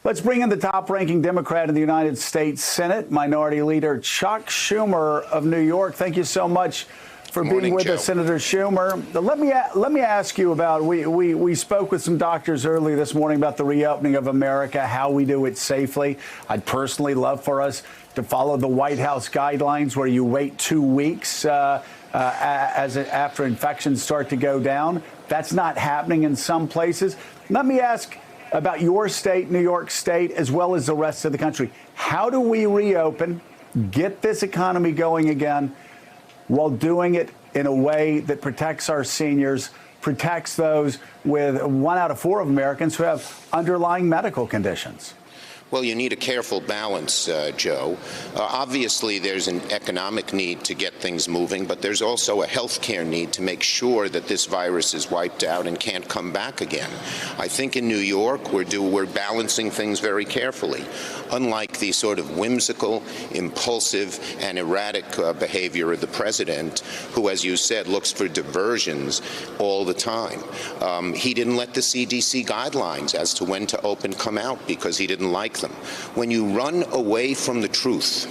Let's bring in the top-ranking Democrat in the United States Senate, Minority Leader Chuck Schumer of New York. Thank you so much for being with us, Senator Schumer. Let me ask you about, we spoke with some doctors early this morning about the reopening of America, how we do it safely. I'd personally love for us to follow the White House guidelines where you wait 2 weeks after infections start to go down. That's not happening in some places. Let me ask about your state, New York State, as well as the rest of the country. How do we reopen, get this economy going again, while doing it in a way that protects our seniors, protects those with 1 out of 4 of Americans who have underlying medical conditions? Well, you need a careful balance, Joe. Obviously, there's an economic need to get things moving, but there's also a health care need to make sure that this virus is wiped out and can't come back again. I think in New York, we're balancing things very carefully. Unlike the sort of whimsical, impulsive, and erratic behavior of the president, who, as you said, looks for diversions all the time. He didn't let the CDC guidelines as to when to open come out because he didn't like them. When you run away from the truth,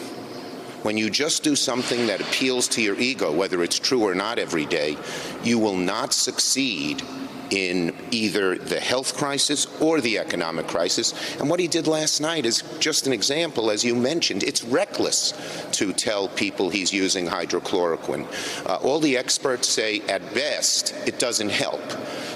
when you just do something that appeals to your ego, whether it's true or not every day, you will not succeed in either the health crisis or the economic crisis. And what he did last night is just an example. As you mentioned, it's reckless to tell people he's using hydrochloroquine. All the experts say, at best, it doesn't help.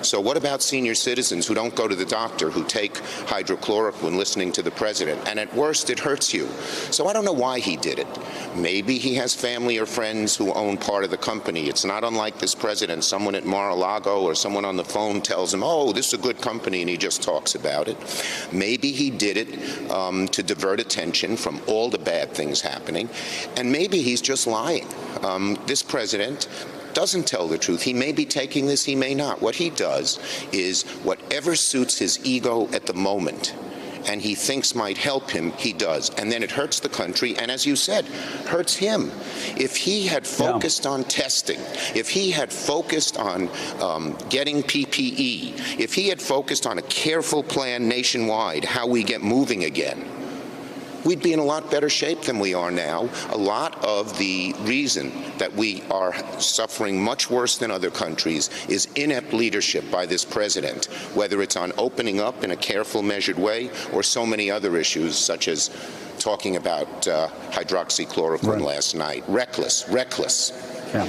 So what about senior citizens who don't go to the doctor, who take hydrochloroquine listening to the president? And at worst, it hurts you. So I don't know why he did it. Maybe he has family or friends who own part of the company. It's not unlike this president. Someone at Mar-a-Lago or someone on the phone tells him, oh, this is a good company, and he just talks about it. Maybe he did it to divert attention from all the bad things happening. And maybe he's just lying. This president doesn't tell the truth. He may be taking this, he may not. What he does is whatever suits his ego at the moment and he thinks might help him, he does. And then it hurts the country, and as you said, hurts him. If he had focused on testing, if he had focused on getting PPE, if he had focused on a careful plan nationwide, how we get moving again, we'd be in a lot better shape than we are now. A lot of the reason that we are suffering much worse than other countries is inept leadership by this president, whether it's on opening up in a careful, measured way or so many other issues, such as talking about hydroxychloroquine last night. Reckless, reckless. Yeah.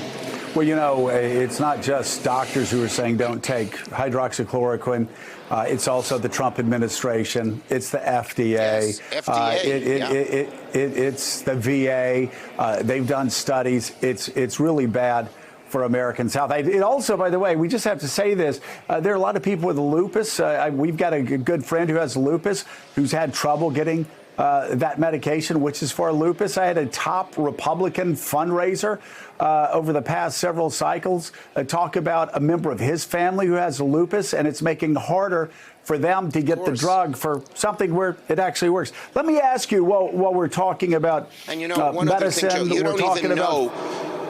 Well, you know, it's not just doctors who are saying don't take hydroxychloroquine. It's also the Trump administration. It's the FDA. Yes, FDA. It's the VA. They've done studies. It's really bad for Americans' health. It also, by the way, we just have to say this. There are a lot of people with lupus. We've got a good friend who has lupus who's had trouble getting that medication, which is for lupus. I had a top Republican fundraiser over the past several cycles talk about a member of his family who has lupus, and it's making it harder for them to get the drug for something where it actually works. Let me ask you, while we're talking about medicine,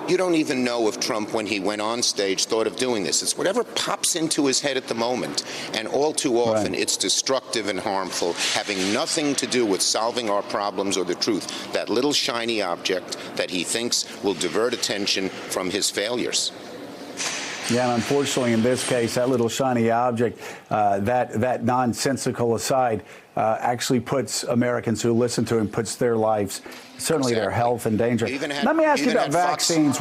you don't even know if Trump, when he went on stage, thought of doing this. It's whatever pops into his head at the moment. And all too often, it's destructive and harmful, having nothing to do with solving our problems or the truth. That little shiny object that he thinks will divert attention from his failures. Yeah, and unfortunately, in this case, that little shiny object, that nonsensical aside, actually puts Americans who listen to him, puts their lives, certainly their health, in danger. Let me ask you about vaccines.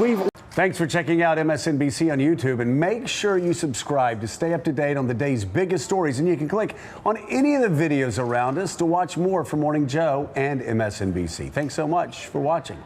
Thanks for checking out MSNBC on YouTube, and make sure you subscribe to stay up to date on the day's biggest stories. And you can click on any of the videos around us to watch more from Morning Joe and MSNBC. Thanks so much for watching.